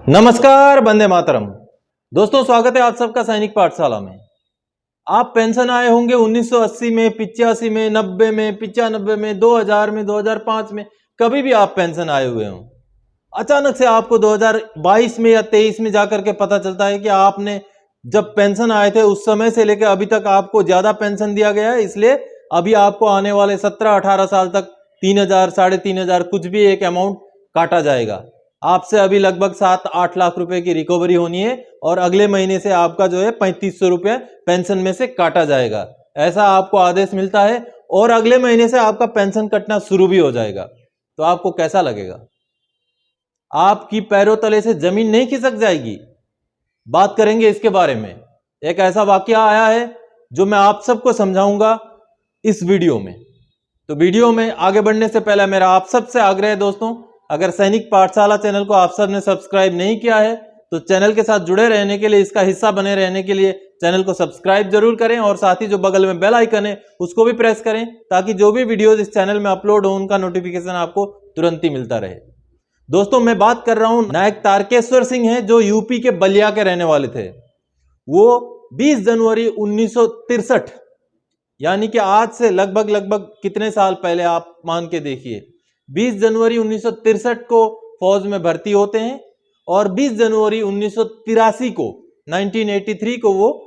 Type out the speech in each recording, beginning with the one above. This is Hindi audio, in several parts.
नमस्कार, वंदे मातरम। दोस्तों, स्वागत है आप सबका सैनिक पाठशाला में। आप पेंशन आए होंगे 1980 में, 85 में, 90 में, 95 में, 2000 में, 2005 में, कभी भी आप पेंशन आए हुए हों। अचानक से आपको 2022 में या 23 में जाकर के पता चलता है कि आपने जब पेंशन आए थे उस समय से लेकर अभी तक आपको ज्यादा पेंशन दिया गया है, इसलिए अभी आपको आने वाले 17-18 साल तक 3000, 3500 कुछ भी एक अमाउंट काटा जाएगा। आपसे अभी लगभग 7-8 लाख रुपए की रिकवरी होनी है और अगले महीने से आपका जो है 3500 रुपये पेंशन में से काटा जाएगा, ऐसा आपको आदेश मिलता है। और अगले महीने से आपका पेंशन कटना शुरू भी हो जाएगा। तो आपको कैसा लगेगा? आपकी पैरों तले से जमीन नहीं खिसक जाएगी? बात करेंगे इसके बारे में। एक ऐसा वाकया आया है जो मैं आप सबको समझाऊंगा इस वीडियो में। तो वीडियो में आगे बढ़ने से पहले मेरा आप सबसे आग्रह है दोस्तों, अगर सैनिक पाठशाला चैनल को आप सब ने सब्सक्राइब नहीं किया है तो चैनल के साथ जुड़े रहने के लिए, इसका हिस्सा बने रहने के लिए चैनल को सब्सक्राइब जरूर करें और साथ ही जो बगल में बेल आइकन है उसको भी प्रेस करें, ताकि जो भी वीडियोस इस चैनल में अपलोड हो उनका नोटिफिकेशन आपको तुरंत ही मिलता रहे। दोस्तों, मैं बात कर रहा हूं नायक तारकेश्वर सिंह है, जो यूपी के बलिया के रहने वाले थे। वो 20 जनवरी 1963, यानी कि आज से लगभग कितने साल पहले आप मान के देखिए, 20 जनवरी 1963 को फौज में भर्ती होते हैं और 20 जनवरी 1983 को 1983 को वो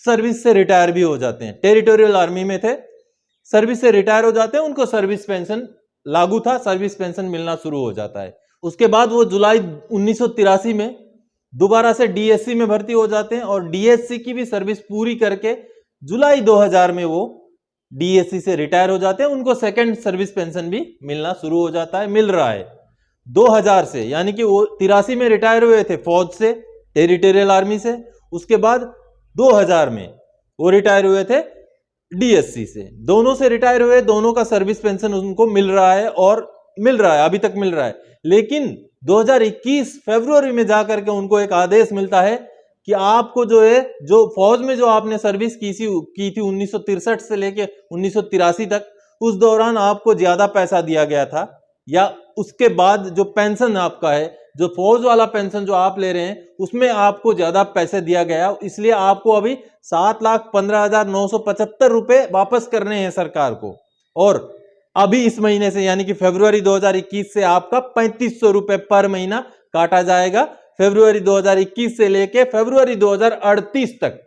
सर्विस से रिटायर भी हो जाते हैं। टेरिटोरियल आर्मी में थे, सर्विस से रिटायर हो जाते हैं, उनको सर्विस पेंशन लागू था, सर्विस पेंशन मिलना शुरू हो जाता है। उसके बाद वो जुलाई 1983 में दोबारा से डीएससी में भर्ती हो जाते हैं और डीएससी की भी सर्विस पूरी करके जुलाई 2000 में वो डीएससी से रिटायर हो जाते हैं। उनको सेकंड सर्विस पेंशन भी मिलना शुरू हो जाता है, मिल रहा है 2000 से, यानी कि वो 83 में रिटायर हुए थे फौज से, टेरिटोरियल आर्मी से। उसके बाद 2000 में वो रिटायर हुए थे डीएससी से। दोनों से रिटायर हुए, दोनों का सर्विस पेंशन उनको मिल रहा है और मिल रहा है, अभी तक मिल रहा है। लेकिन 2021 फरवरी में जाकर के उनको एक आदेश मिलता है कि आपको जो है, जो फौज में जो आपने सर्विस की थी 1963 से लेके 1983 तक, उस दौरान आपको ज्यादा पैसा दिया गया था, या उसके बाद जो पेंशन आपका है, जो फौज वाला पेंशन जो आप ले रहे हैं उसमें आपको ज्यादा पैसे दिया गया, इसलिए आपको अभी 7,15,975 रुपए वापस करने हैं सरकार को। और अभी इस महीने से, यानी कि फरवरी 2021 से आपका 3500 रुपए पर महीना काटा जाएगा, फरवरी 2021 से लेके फरवरी 2038 तक,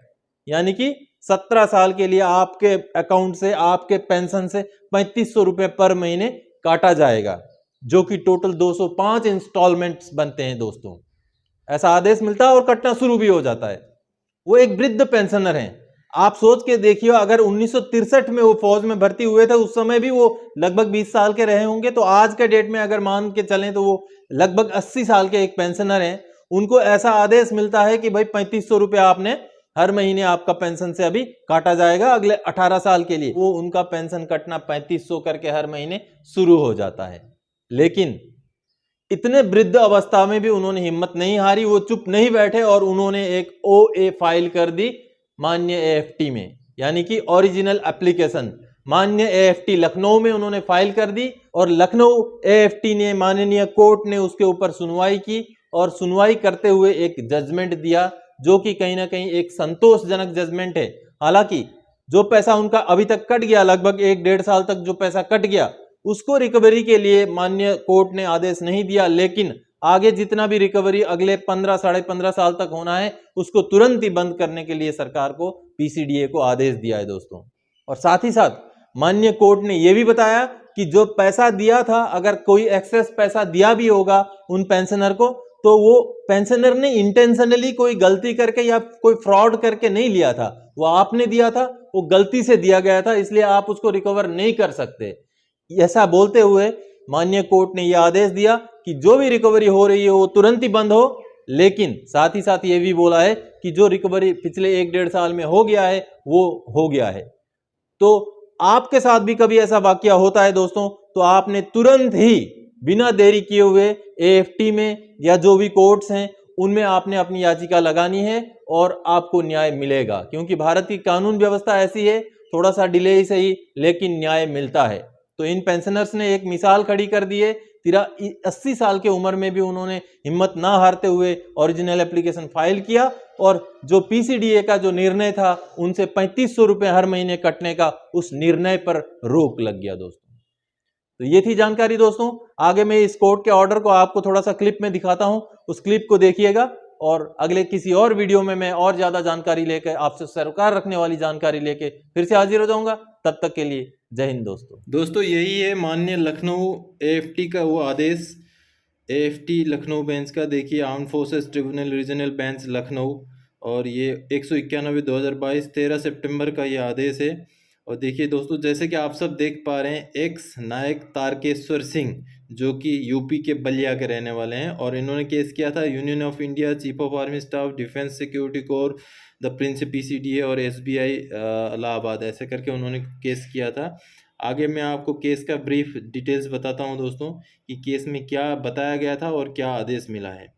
यानी कि 17 साल के लिए आपके अकाउंट से, आपके पेंशन से 3500 रुपए पर महीने काटा जाएगा, जो कि टोटल 205 इंस्टॉलमेंट्स बनते हैं दोस्तों। ऐसा आदेश मिलता है और कटना शुरू भी हो जाता है। वो एक वृद्ध पेंशनर हैं। आप सोच के देखिए, अगर 1963 में वो फौज में भर्ती हुए थे, उस समय भी वो लगभग 20 साल के रहे होंगे, तो आज के डेट में अगर मान के चलें तो वो लगभग 80 साल के एक पेंशनर हैं। उनको ऐसा आदेश मिलता है कि भाई 3500 रुपये आपने हर महीने आपका पेंशन से अभी काटा जाएगा अगले 18 साल के लिए। वो उनका पेंशन कटना 3500 करके हर महीने शुरू हो जाता है। लेकिन इतने वृद्ध अवस्था में भी उन्होंने हिम्मत नहीं हारी, वो चुप नहीं बैठे और उन्होंने एक ओए फाइल कर दी मान्य एएफटी में, यानी कि ओरिजिनल एप्लीकेशन मान्य एएफटी लखनऊ में उन्होंने फाइल कर दी। और लखनऊ एएफटी ने, माननीय कोर्ट ने उसके ऊपर सुनवाई की और सुनवाई करते हुए एक जजमेंट दिया, जो कि कहीं ना कहीं एक संतोषजनक जजमेंट है। हालांकि जो पैसा उनका अभी तक कट गया, लगभग 1-1.5 साल तक जो पैसा कट गया, उसको रिकवरी के लिए माननीय कोर्ट ने आदेश नहीं दिया, लेकिन आगे जितना भी रिकवरी अगले 15-15.5 साल तक होना है, उसको तुरंत ही बंद करने के लिए सरकार को, पीसीडीए को आदेश दिया है दोस्तों। और साथ ही साथ माननीय कोर्ट ने यह भी बताया कि जो पैसा दिया था, अगर कोई एक्सेस पैसा दिया भी होगा उन पेंशनर को, तो वो पेंशनर ने इंटेंशनली कोई गलती करके या कोई फ्रॉड करके नहीं लिया था, वो आपने दिया था, वो गलती से दिया गया था, इसलिए आप उसको रिकवर नहीं कर सकते। ऐसा बोलते हुए माननीय कोर्ट ने यह आदेश दिया कि जो भी रिकवरी हो रही है वो तुरंत ही बंद हो। लेकिन साथ ही साथ ये भी बोला है कि जो रिकवरी पिछले 1-1.5 साल में हो गया है वो हो गया है। तो आपके साथ भी कभी ऐसा वाकया होता है दोस्तों, तो आपने तुरंत ही बिना देरी किए हुए एएफटी में या जो भी कोर्ट्स हैं उनमें आपने अपनी याचिका लगानी है और आपको न्याय मिलेगा, क्योंकि भारत की कानून व्यवस्था ऐसी है, थोड़ा सा डिले ही सही लेकिन न्याय मिलता है। तो इन पेंशनर्स ने एक मिसाल खड़ी कर दी है। 80 साल के उम्र में भी उन्होंने हिम्मत ना हारते हुए ओरिजिनल एप्लीकेशन फाइल किया और जो पीसीडीए का जो निर्णय था उनसे 3500 रुपए हर महीने कटने का उस निर्णय पर रोक लग गया दोस्तों। तो ये थी जानकारी दोस्तों। आगे मैं इस कोर्ट के ऑर्डर को आपको थोड़ा सा क्लिप में दिखाता हूं, उस क्लिप को देखिएगा और अगले किसी और वीडियो में मैं और ज्यादा जानकारी लेकर आपसे सरोकार रखने वाली जानकारी लेके फिर से हाजिर हो जाऊंगा। तब तक के लिए जय हिंद दोस्तों। यही है माननीय लखनऊ एएफटी का वो आदेश, एएफटी लखनऊ बेंच का। देखिए, arm forces tribunal regional bench Lucknow, और ये 191/2022 13 सितंबर का ये आदेश है। और देखिए दोस्तों, जैसे कि आप सब देख पा रहे हैं, एक्स नायक तारकेश्वर सिंह जो कि यूपी के बलिया के रहने वाले हैं, और इन्होंने केस किया था union of India, chief of army staff, defence security core, the Prince PCDA और एसबीआई इलाहाबाद, ऐसे करके उन्होंने केस किया था। आगे मैं आपको केस का ब्रीफ डिटेल्स बताता हूं दोस्तों कि केस में क्या बताया गया था और क्या आदेश मिला है।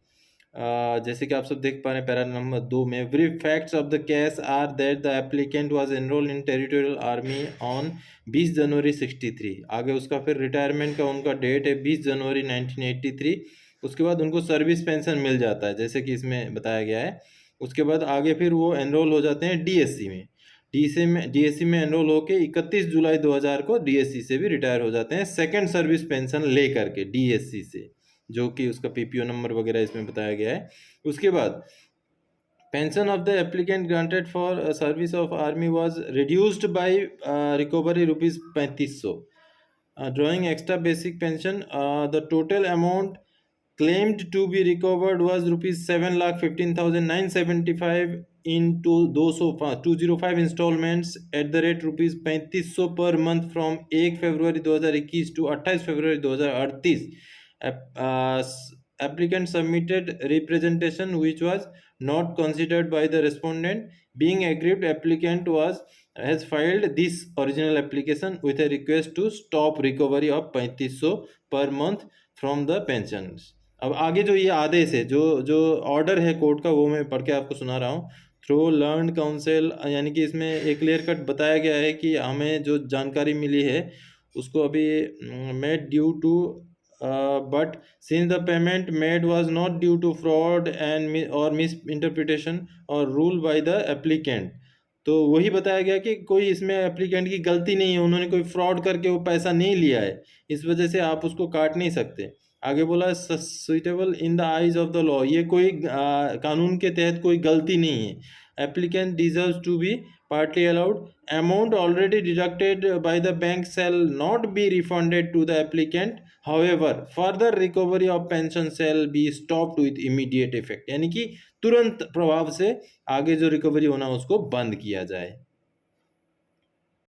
जैसे कि आप सब देख पा रहे हैं पैरा नंबर 2 में, brief facts of the case are that the applicant was enrolled in territorial army on 20 January 63। आगे उसका फिर रिटायरमेंट का उनका डेट है 20 जनवरी 1983। उसके बाद उनको सर्विस पेंशन मिल जाता है जैसे कि इसमें बताया गया है। उसके बाद आगे फिर वो एनरोल हो जाते हैं डीएससी में। डीएससी में एनरोल होकर 31 जुलाई 2000 को डीएससी से भी रिटायर हो जाते हैं, सेकेंड सर्विस पेंशन ले करके डीएससी से, जो कि उसका पीपीओ नंबर वगैरह इसमें बताया गया है। उसके बाद pension of the applicant granted for service of army was reduced by recovery ₹3500, drawing extra basic pension. The total amount claimed to be recovered was ₹7,15,975 in 205 installments at the rate ₹3500 per month from 1 February 2021 to 28 February 2038. Applicant submitted representation which was not considered by the respondent. Being aggrieved, applicant has filed this original application with a request to stop recovery of 3500 per month from the pensions. अब आगे जो ये आदेश है, जो ऑर्डर है कोर्ट का, वो मैं पढ़ के आपको सुना रहा हूँ। थ्रू लर्न काउंसिल, यानी कि इसमें एक क्लियर कट बताया गया है कि हमें जो जानकारी मिली है उसको अभी made due to but since the payment made was not due to fraud and और मिस इंटरप्रिटेशन और रूल बाय द एप्लीकेंट। तो वही बताया गया कि कोई इसमें एप्लीकेंट की गलती नहीं है, उन्होंने कोई फ्रॉड करके वो पैसा नहीं लिया है, इस वजह से आप उसको काट नहीं सकते। आगे बोला suitable in the eyes of the law, ये कोई कानून के तहत कोई गलती नहीं है। Applicant deserves to be partly allowed. Amount already deducted by the bank shall not be refunded to the applicant. However, further recovery of pension shall be stopped with immediate effect. यानी कि तुरंत प्रभाव से आगे जो रिकवरी होना उसको बंद किया जाए।